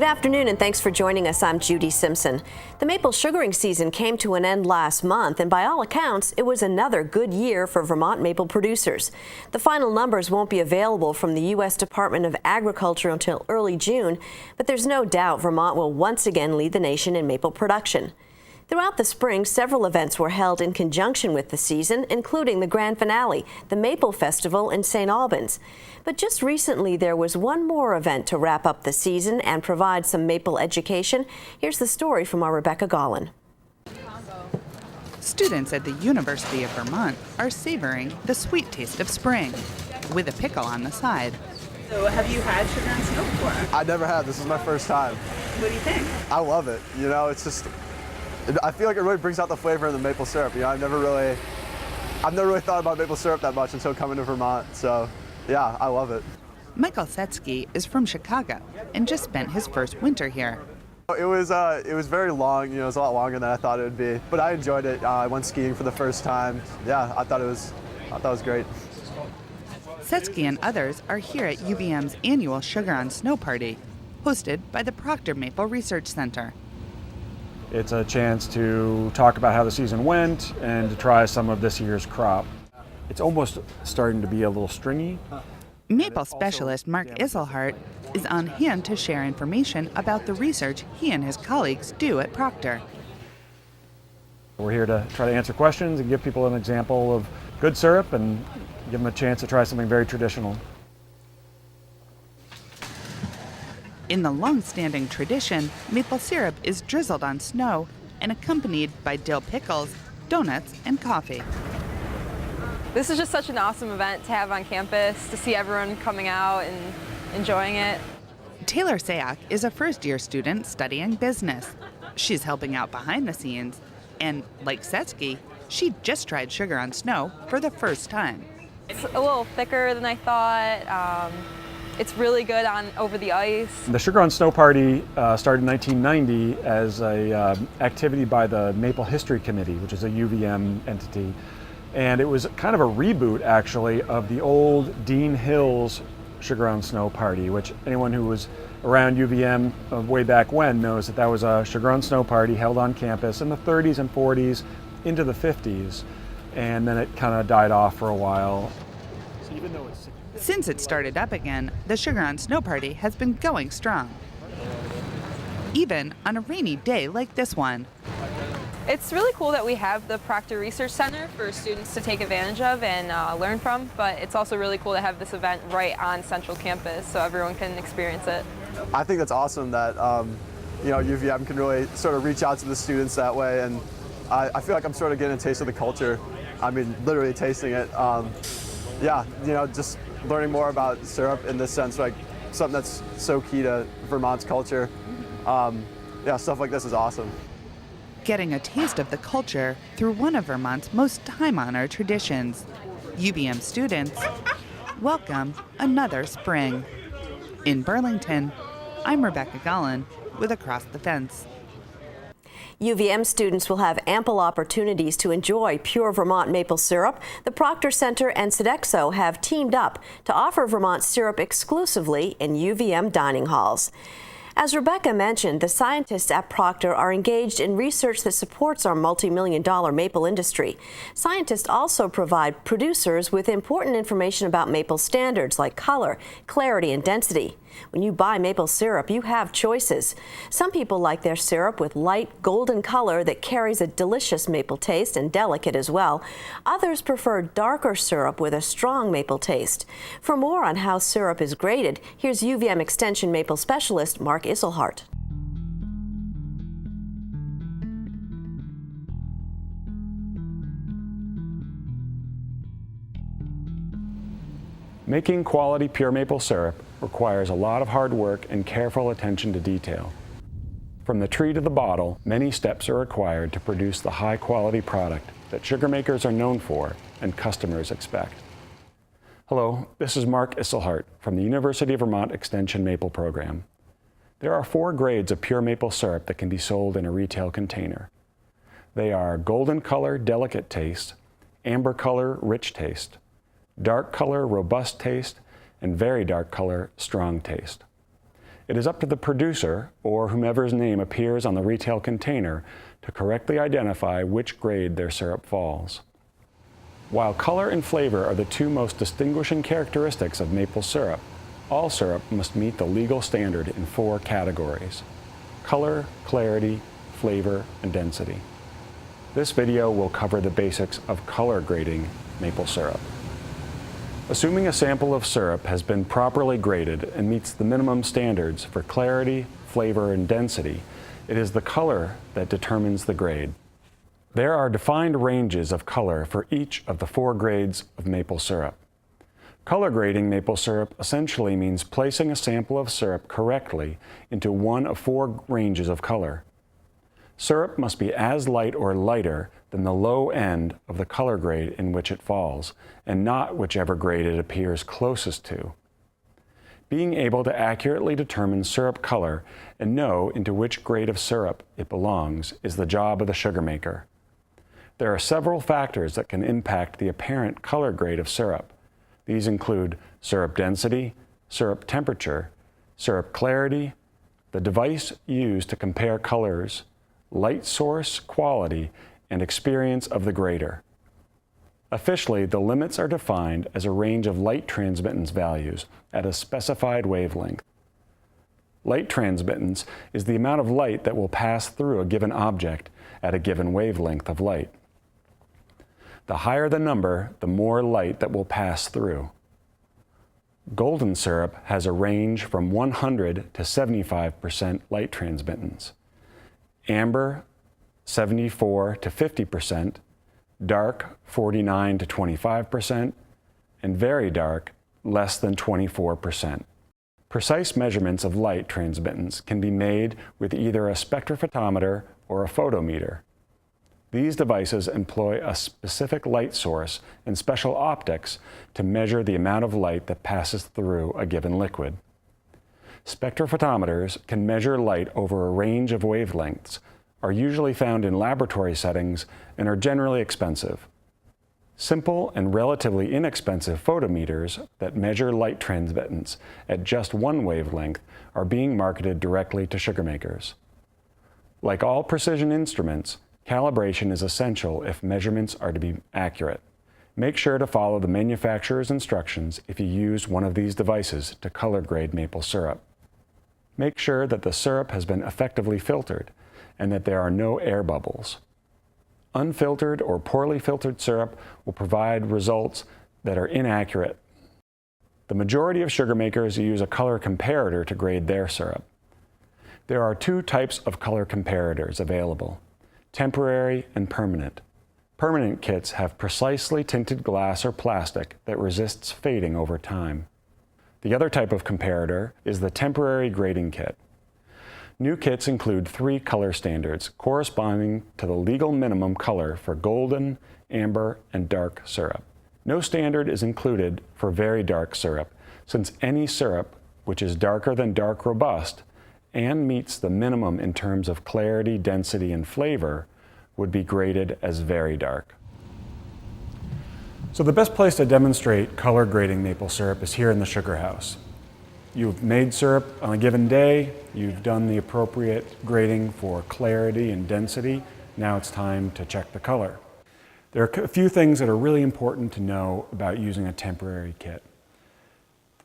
Good afternoon and thanks for joining us. I'm Judy Simpson. The maple sugaring season came to an end last month, and by all accounts, it was another good year for Vermont maple producers. The final numbers won't be available from the U.S. Department of Agriculture until early June, but there's no doubt Vermont will once again lead the nation in maple production. Throughout the spring, several events were held in conjunction with the season, including the grand finale, the Maple Festival in St. Albans. But just recently, there was one more event to wrap up the season and provide some maple education. Here's the story from our Rebecca Gollin. Students at the University of Vermont are savoring the sweet taste of spring, with a pickle on the side. So have you had sugar and snow before? I never have. This is my first time. What do you think? I love it. You know, it's just, I feel like it really brings out the flavor of the maple syrup. You know, I've never really thought about maple syrup that much until coming to Vermont. So, yeah, I love it. Michael Setsky is from Chicago and just spent his first winter here. It was very long. You know, it was a lot longer than I thought it would be. But I enjoyed it. I went skiing for the first time. Yeah, I thought it was great. Setsky and others are here at UVM's annual Sugar on Snow party, hosted by the Proctor Maple Research Center. It's a chance to talk about how the season went and to try some of this year's crop. It's almost starting to be a little stringy. Maple specialist Mark Isselhardt is on hand to share information about the research he and his colleagues do at Proctor. We're here to try to answer questions and give people an example of good syrup and give them a chance to try something very traditional. In the long-standing tradition, maple syrup is drizzled on snow and accompanied by dill pickles, donuts, and coffee. This is just such an awesome event to have on campus, to see everyone coming out and enjoying it. Taylor Sayoc is a first-year student studying business. She's helping out behind the scenes, and like Setsky, she just tried sugar on snow for the first time. It's a little thicker than I thought. It's really good on over the ice. The Sugar on Snow party started in 1990 as a activity by the Maple History Committee, which is a UVM entity. And it was kind of a reboot, actually, of the old Dean Hills Sugar on Snow party, which anyone who was around UVM way back when knows that that was a Sugar on Snow party held on campus in the 30s and 40s into the 50s. And then it kind of died off for a while. So even though it's Since it started up again, the Sugar on Snow party has been going strong, even on a rainy day like this one. It's really cool that we have the Proctor Research Center for students to take advantage of and learn from, but it's also really cool to have this event right on Central Campus so everyone can experience it. I think that's awesome that UVM can really sort of reach out to the students that way, and I feel like I'm sort of getting a taste of the culture. I mean, literally tasting it. Yeah, you know, just learning more about syrup in this sense, like something that's so key to Vermont's culture. Yeah, stuff like this is awesome. Getting a taste of the culture through one of Vermont's most time-honored traditions. UVM students welcome another spring. In Burlington, I'm Rebecca Gollin with Across the Fence. UVM students will have ample opportunities to enjoy pure Vermont maple syrup. The Proctor Center and Sodexo have teamed up to offer Vermont syrup exclusively in UVM dining halls. As Rebecca mentioned, the scientists at Proctor are engaged in research that supports our multi-million-dollar maple industry. Scientists also provide producers with important information about maple standards like color, clarity, and density. When you buy maple syrup, you have choices. Some people like their syrup with light golden color that carries a delicious maple taste and delicate as well. Others prefer darker syrup with a strong maple taste. For more on how syrup is graded, here's UVM Extension maple specialist Mark Isselhardt. Making quality pure maple syrup requires a lot of hard work and careful attention to detail. From the tree to the bottle, many steps are required to produce the high-quality product that sugar makers are known for and customers expect. Hello, this is Mark Isselhardt from the University of Vermont Extension Maple Program. There are 4 grades of pure maple syrup that can be sold in a retail container. They are golden color, delicate taste, amber color, rich taste, dark color, robust taste, and very dark color, strong taste. It is up to the producer, or whomever's name appears on the retail container, to correctly identify which grade their syrup falls. While color and flavor are the two most distinguishing characteristics of maple syrup, all syrup must meet the legal standard in 4 categories: color, clarity, flavor, and density. This video will cover the basics of color grading maple syrup. Assuming a sample of syrup has been properly graded and meets the minimum standards for clarity, flavor, and density, it is the color that determines the grade. There are defined ranges of color for each of the 4 grades of maple syrup. Color grading maple syrup essentially means placing a sample of syrup correctly into one of 4 ranges of color. Syrup must be as light or lighter than the low end of the color grade in which it falls, and not whichever grade it appears closest to. Being able to accurately determine syrup color and know into which grade of syrup it belongs is the job of the sugar maker. There are several factors that can impact the apparent color grade of syrup. These include syrup density, syrup temperature, syrup clarity, the device used to compare colors, light source quality, and experience of the grader. Officially, the limits are defined as a range of light transmittance values at a specified wavelength. Light transmittance is the amount of light that will pass through a given object at a given wavelength of light. The higher the number, the more light that will pass through. Golden syrup has a range from 100 to 75% light transmittance. Amber, 74 to 50%, dark, 49 to 25%, and very dark, less than 24%. Precise measurements of light transmittance can be made with either a spectrophotometer or a photometer. These devices employ a specific light source and special optics to measure the amount of light that passes through a given liquid. Spectrophotometers can measure light over a range of wavelengths, are usually found in laboratory settings, and are generally expensive. Simple and relatively inexpensive photometers that measure light transmittance at just one wavelength are being marketed directly to sugar makers. Like all precision instruments, calibration is essential if measurements are to be accurate. Make sure to follow the manufacturer's instructions if you use one of these devices to color grade maple syrup. Make sure that the syrup has been effectively filtered and that there are no air bubbles. Unfiltered or poorly filtered syrup will provide results that are inaccurate. The majority of sugar makers use a color comparator to grade their syrup. There are 2 types of color comparators available: temporary and permanent. Permanent kits have precisely tinted glass or plastic that resists fading over time. The other type of comparator is the temporary grading kit. New kits include 3 color standards corresponding to the legal minimum color for golden, amber, and dark syrup. No standard is included for very dark syrup, since any syrup which is darker than dark robust and meets the minimum in terms of clarity, density, and flavor would be graded as very dark. So the best place to demonstrate color grading maple syrup is here in the sugar house. You've made syrup on a given day, you've done the appropriate grading for clarity and density. Now it's time to check the color. There are a few things that are really important to know about using a temporary kit.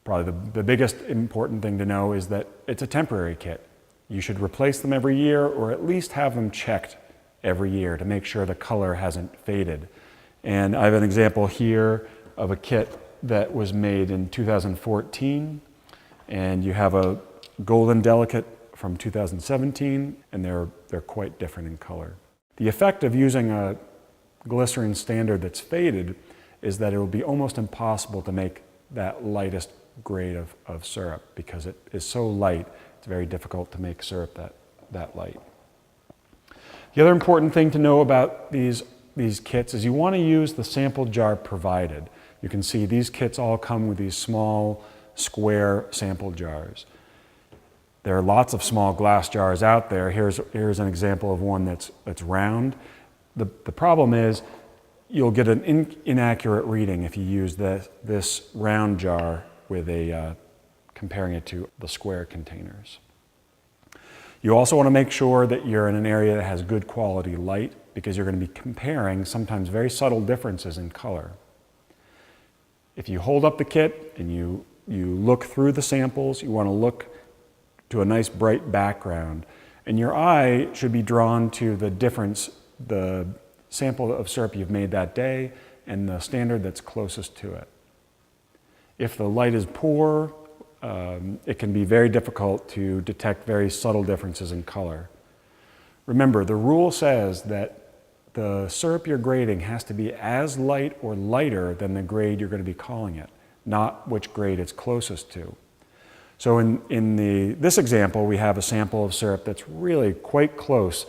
Probably the biggest important thing to know is that it's a temporary kit. You should replace them every year, or at least have them checked every year to make sure the color hasn't faded. And I have an example here of a kit that was made in 2014. And you have a golden delicate from 2017, and they're quite different in color. The effect of using a glycerin standard that's faded is that it will be almost impossible to make that lightest grade of syrup, because it is so light, it's very difficult to make syrup that light. The other important thing to know about these kits is you want to use the sample jar provided. You can see these kits all come with these small square sample jars. There are lots of small glass jars out there. Here's an example of one that's round. The problem is you'll get an inaccurate reading if you use this round jar with a comparing it to the square containers. You also want to make sure that you're in an area that has good quality light, because you're going to be comparing sometimes very subtle differences in color. If you hold up the kit and you look through the samples, you want to look to a nice bright background, and your eye should be drawn to the difference, the sample of syrup you've made that day and the standard that's closest to it. If the light is poor, it can be very difficult to detect very subtle differences in color. Remember, the rule says that the syrup you're grading has to be as light or lighter than the grade you're going to be calling it, not which grade it's closest to. So in this example, we have a sample of syrup that's really quite close.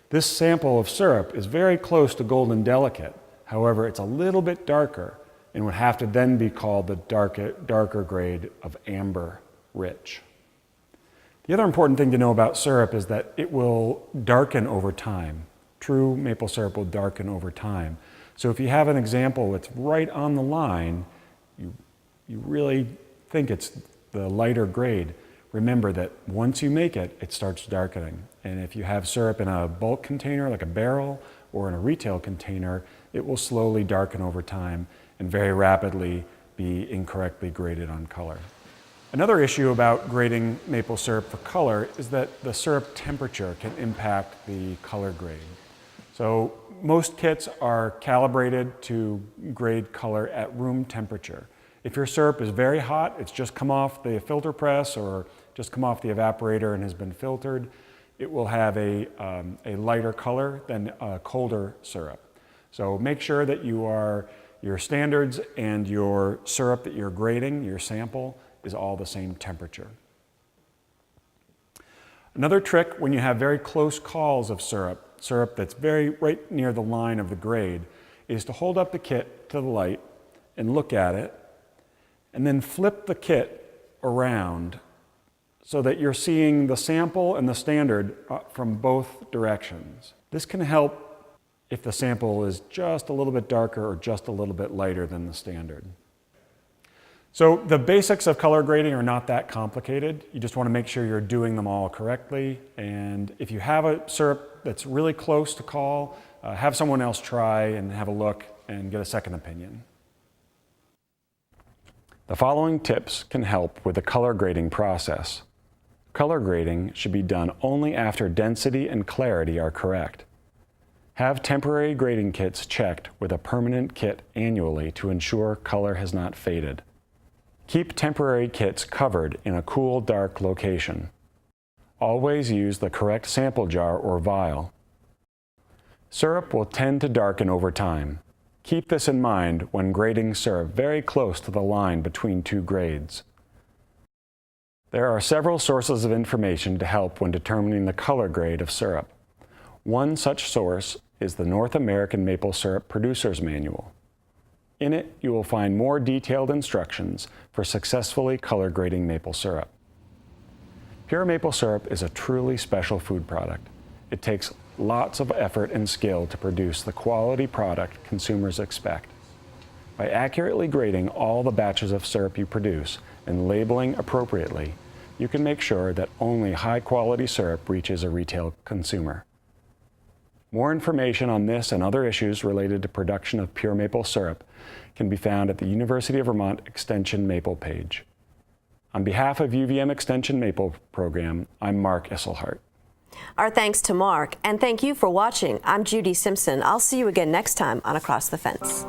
This sample of syrup is very close to Golden Delicate. However, it's a little bit darker and would have to then be called the darker grade of Amber Rich. The other important thing to know about syrup is that it will darken over time. True maple syrup will darken over time. So if you have an example that's right on the line, you really think it's the lighter grade, remember that once you make it, it starts darkening. And if you have syrup in a bulk container, like a barrel, or in a retail container, it will slowly darken over time and very rapidly be incorrectly graded on color. Another issue about grading maple syrup for color is that the syrup temperature can impact the color grade. So most kits are calibrated to grade color at room temperature. If your syrup is very hot, it's just come off the filter press or just come off the evaporator and has been filtered, it will have a lighter color than a colder syrup. So make sure that your standards and your syrup that you're grading, your sample, is all the same temperature. Another trick when you have very close calls of syrup that's right near the line of the grade, is to hold up the kit to the light and look at it, and then flip the kit around so that you're seeing the sample and the standard from both directions. This can help if the sample is just a little bit darker or just a little bit lighter than the standard. So the basics of color grading are not that complicated. You just want to make sure you're doing them all correctly. And if you have a syrup that's really close to call, have someone else try and have a look and get a second opinion. The following tips can help with the color grading process. Color grading should be done only after density and clarity are correct. Have temporary grading kits checked with a permanent kit annually to ensure color has not faded. Keep temporary kits covered in a cool, dark location. Always use the correct sample jar or vial. Syrup will tend to darken over time. Keep this in mind when grading syrup very close to the line between two grades. There are several sources of information to help when determining the color grade of syrup. One such source is the North American Maple Syrup Producer's Manual. In it, you will find more detailed instructions for successfully color grading maple syrup. Pure maple syrup is a truly special food product. It takes lots of effort and skill to produce the quality product consumers expect. By accurately grading all the batches of syrup you produce and labeling appropriately, you can make sure that only high-quality syrup reaches a retail consumer. More information on this and other issues related to production of pure maple syrup can be found at the University of Vermont Extension Maple page. On behalf of UVM Extension Maple Program, I'm Mark Isselhardt. Our thanks to Mark, and thank you for watching. I'm Judy Simpson. I'll see you again next time on Across the Fence.